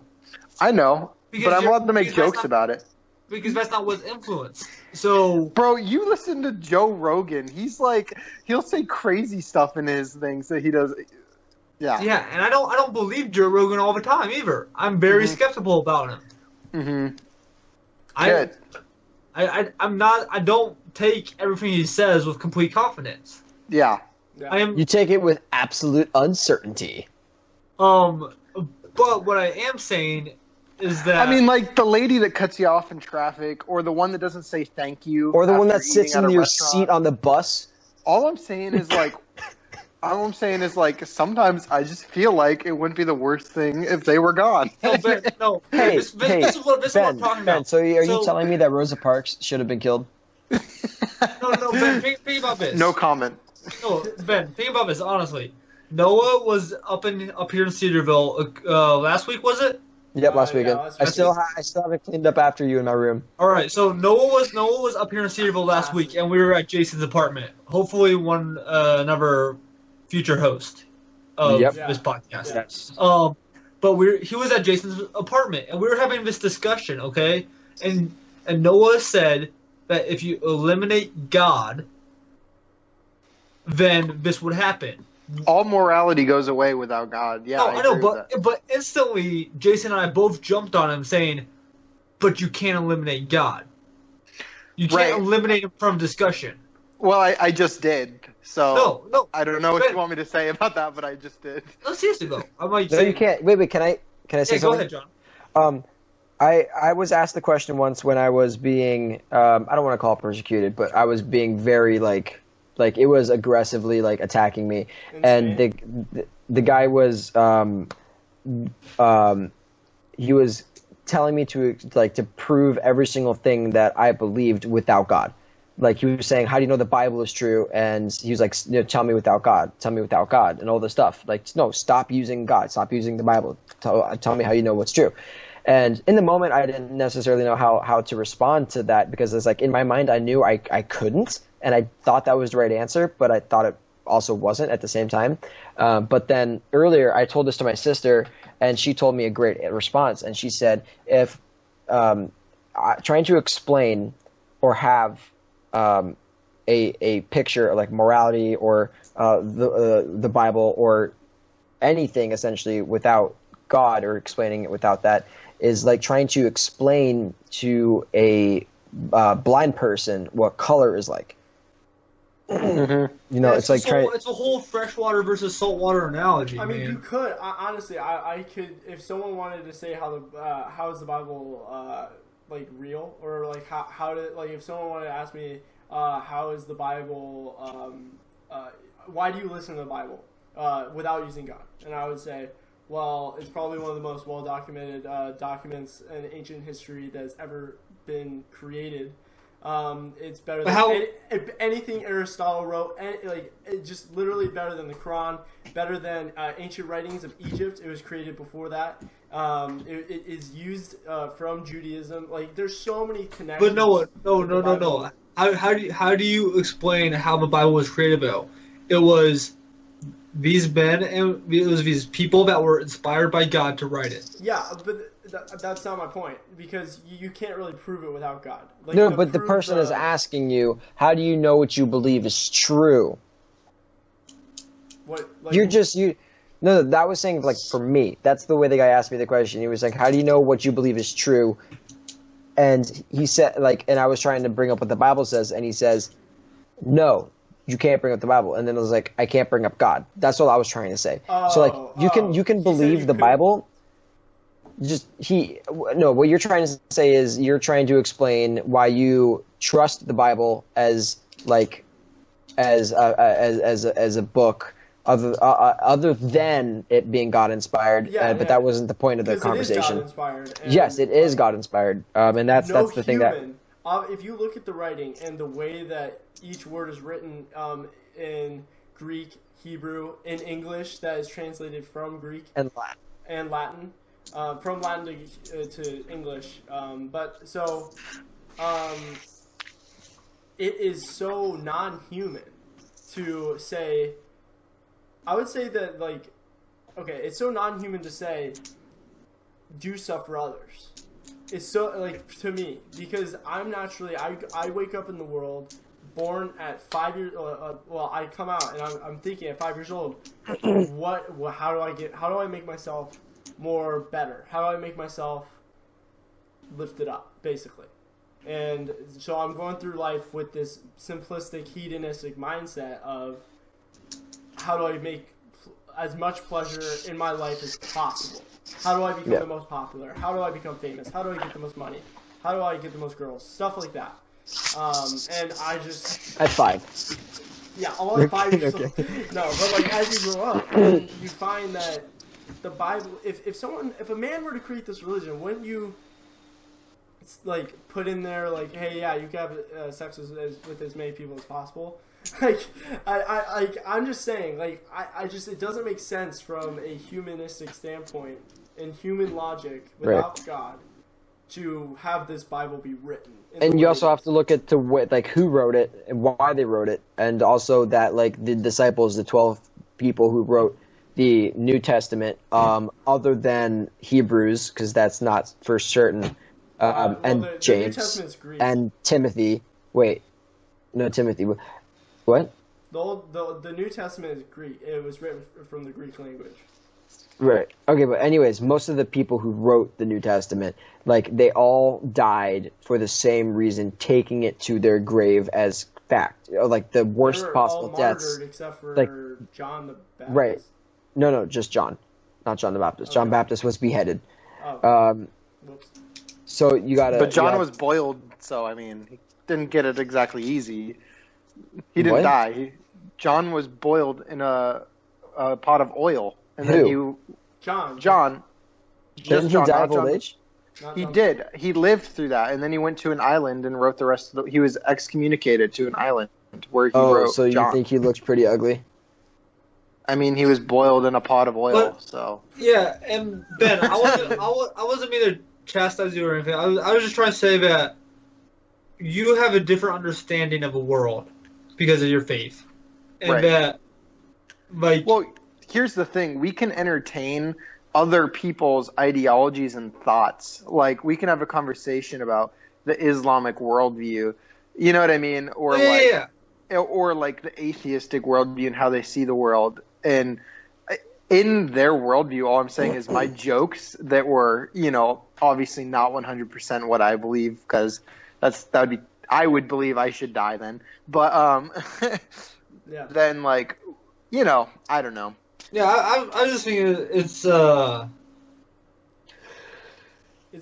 I know, Because but I'm you're- allowed to make because that's jokes not- about it. because that's not what's influenced. So, Bro, you listen to Joe Rogan. He's like, he'll say crazy stuff in his things that he does. Yeah. yeah, and I don't believe Joe Rogan all the time either. I'm very Mhm. skeptical about him. Mm-hmm. I, Good. I'm not. I don't take everything he says with complete confidence. Yeah. Yeah. I am. You take it with absolute uncertainty. But what I am saying is that I mean, like the lady that cuts you off in traffic, or the one that doesn't say thank you, Or the one after that sits eating at in a your restaurant. seat on the bus. All I'm saying is like, sometimes I just feel like it wouldn't be the worst thing if they were gone. no, Ben, no. Hey, this hey, is what I'm Ben, talking Ben, about. so are you So- telling me that Rosa Parks should have been killed? No, Ben. Think about this. No comment. No, Ben. Think about this. Honestly, Noah was up here in Cedarville last week. Was it? Yep, last yeah, weekend. last I weekend. still haven't cleaned up after you in my room. All right. So Noah was up here in Cedarville last week, and we were at Jason's apartment. Hopefully, another future host of Yep. this podcast. Yes. But he was at Jason's apartment, and we were having this discussion, okay? And Noah said that if you eliminate God, then this would happen. All morality goes away without God. Yeah, No, I know, agree with that. but instantly, Jason and I both jumped on him saying, "But you can't eliminate God. You can't Right. eliminate him from discussion." Well, I just did. So No. I don't know what Ben. you want me to say about that, but I just did. No, seriously though. I'm like, No, you can't. Wait, can I say Yeah, go something? ahead, John. I was asked the question once when I was being I don't want to call it persecuted, but I was being very like it was aggressively like attacking me, and the guy was he was telling me to prove every single thing that I believed without God. Like he was saying, how do you know the Bible is true? And he was like, tell me without God, and all this stuff. Like, no, stop using God, stop using the Bible. Tell me how you know what's true. And in the moment, I didn't necessarily know how to respond to that because it's like in my mind, I knew I couldn't, and I thought that was the right answer, but I thought also wasn't at the same time. But then earlier I told this to my sister, and she told me a great response. And she said, if trying to explain or have a picture of like morality or the Bible or anything essentially without God, or explaining it without that, is like trying to explain to a blind person what color is like. Mm-hmm. You know, it's like it's a whole freshwater versus saltwater analogy. I mean, man. you could honestly. I could, if someone wanted to say how is the Bible like real, or like how did, like if someone wanted to ask me how is the Bible why do you listen to the Bible without using God, and I would say, well, it's probably one of the most well documented documents in ancient history that's ever been created. It's better than anything Aristotle wrote. Just literally better than the Quran, better than ancient writings of Egypt. It was created before that. It is used from Judaism. Like, there's so many connections. But no. How do you explain how the Bible was created, though? It was these men and it was these people that were inspired by God to write it. Yeah, but that's not my point, because you can't really prove it without God. Like, no, but the person is asking you, how do you know what you believe is true? What? Like, No, that was saying, like, for me. That's the way the guy asked me the question. He was like, how do you know what you believe is true? And he said, like, and I was trying to bring up what the Bible says, and he says, no, you can't bring up the Bible. And then I was like, I can't bring up God. That's what I was trying to say. So, like, you can believe the Bible. What you're trying to say is you're trying to explain why you trust the Bible as a book other than it being God inspired. But that wasn't the point of the conversation. It is God-inspired. Yes, it is God inspired. And that's the thing that. If you look at the writing and the way that each word is written in Greek, Hebrew, in English, that is translated from Greek and Latin, from Latin to English, it is so non-human to say. I would say that, like, okay, it's so non-human to say, do stuff for others. It's so, like, to me, because I'm naturally, I wake up in the world, born at 5 years, I come out and I'm thinking at 5 years old, how do I make myself more better? How do I make myself lifted up, basically? And so I'm going through life with this simplistic, hedonistic mindset of, how do I make as much pleasure in my life as possible? How do I become the most popular? How do I become famous? How do I get the most money? How do I get the most girls? Stuff like that. And I just... At 5. Yeah, along at 5 years old. No, but like as you grow up, you find that the Bible... If a man were to create this religion, wouldn't you like put in there like, hey, yeah, you can have sex with as many people as possible? Like, I'm just saying, like, it doesn't make sense from a humanistic standpoint and human logic without God to have this Bible be written. And you also have to look at who wrote it and why they wrote it, and also that, like, the disciples, the 12 people who wrote the New Testament, other than Hebrews, because that's not for certain, and James and Timothy. Wait, no, Timothy. What? The New Testament is Greek. It was written from the Greek language. Right. Okay, but anyways, most of the people who wrote the New Testament, like, they all died for the same reason, taking it to their grave as fact. Like, the worst possible deaths. Except for like, John the Baptist. Right. No, just John. Not John the Baptist. Okay. John Baptist was beheaded. Oh. Whoops. So you gotta... But John was boiled, so, I mean, he didn't get it exactly easy. He didn't die. John was boiled in a pot of oil, and then John. Didn't he die of old age? He did. He lived through that, and then he went to an island and wrote the rest of he was excommunicated to an island where he wrote. So you think he looks pretty ugly? I mean, he was boiled in a pot of oil. So yeah, and Ben, I wasn't mean to chastise you or anything. I was just trying to say that you have a different understanding of the world because of your faith, and that Like, Well, here's the thing: we can entertain other people's ideologies and thoughts. Like, we can have a conversation about the Islamic worldview. You know what I mean? Or or like the atheistic worldview and how they see the world. And in their worldview, all I'm saying is my jokes that were, obviously not 100% what I believe, because I would believe I should die then. But Yeah. then, like, I don't know. Yeah, I just think it's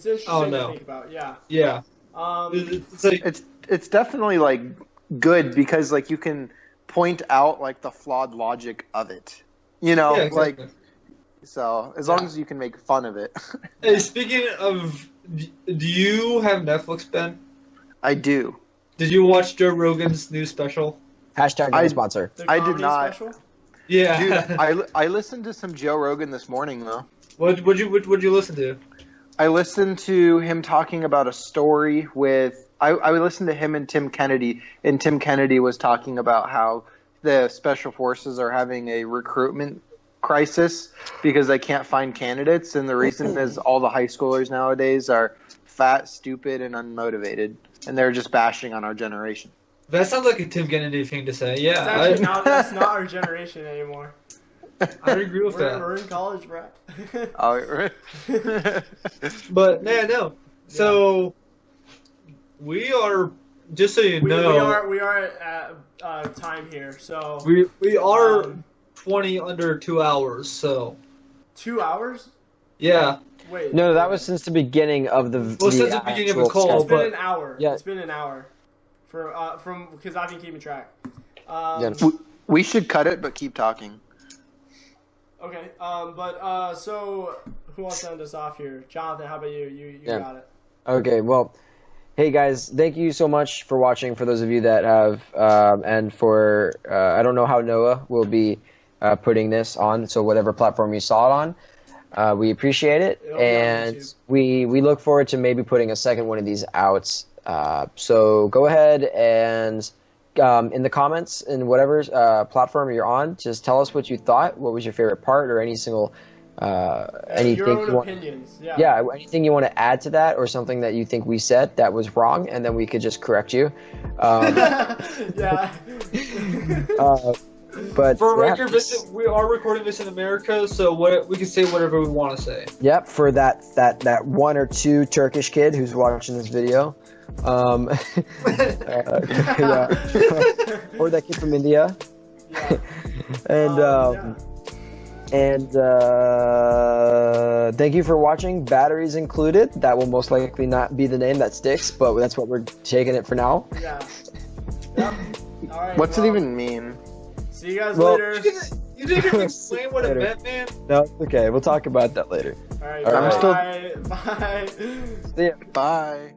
interesting no. to think about. Yeah. yeah. It's like, It's definitely like good because like you can point out like the flawed logic of it. yeah, exactly. Like, so as long as you can make fun of it. Hey, speaking of, do you have Netflix, Ben? I do. Did you watch Joe Rogan's new special? Hashtag not a sponsor. The I did comedy not. Special? Yeah. Dude, I listened to some Joe Rogan this morning though. What'd you listen to? I listened to him talking about a story with. I listened to him and Tim Kennedy, and Tim Kennedy was talking about how the special forces are having a recruitment crisis because they can't find candidates, and the reason is all the high schoolers nowadays are fat, stupid, and unmotivated, and they're just bashing on our generation. That sounds like a Tim Kennedy thing to say. It's Yeah, actually that's not our generation anymore. I agree with that. We're in college, Brett. Oh, right. But no. So we are. Just so you know, we are at time here. So we are 20 under 2 hours. So 2 hours? yeah. Wait. No, that was since the beginning of the. Well, since the beginning of the actual call, It's been but- an hour. Yeah. It's been an hour. From because I've been keeping track. Yeah. We should cut it, but keep talking. Okay. So who wants to end us off here? Jonathan, how about you? You Yeah. got it. Okay, well, hey guys, thank you so much for watching. For those of you that have, and for I don't know how Noah will be putting this on, so whatever platform you saw it on, we appreciate it, It'll be on and YouTube. we look forward to maybe putting a second one of these out. So go ahead and in the comments in whatever platform you're on, just tell us what you thought. What was your favorite part, or any single anything Your own you want. opinions. Yeah. Yeah, anything you want to add to that, or something that you think we said that was wrong, and then we could just correct you. Yeah. But For yeah, record, we are recording this in America, so we can say whatever we want to say. yep, for that one or two Turkish kid who's watching this video, yeah. Or that kid from India, Yeah. and Yeah. and thank you for watching. Batteries included. That will most likely not be the name that sticks, but that's what we're taking it for now. Yeah. Yep. All right. What's it well, even mean? See you guys Well, later. You didn't even explain what it Later. meant, man. No, it's okay. We'll talk about that later. All right. All right. Bye. Bye. See ya. Bye.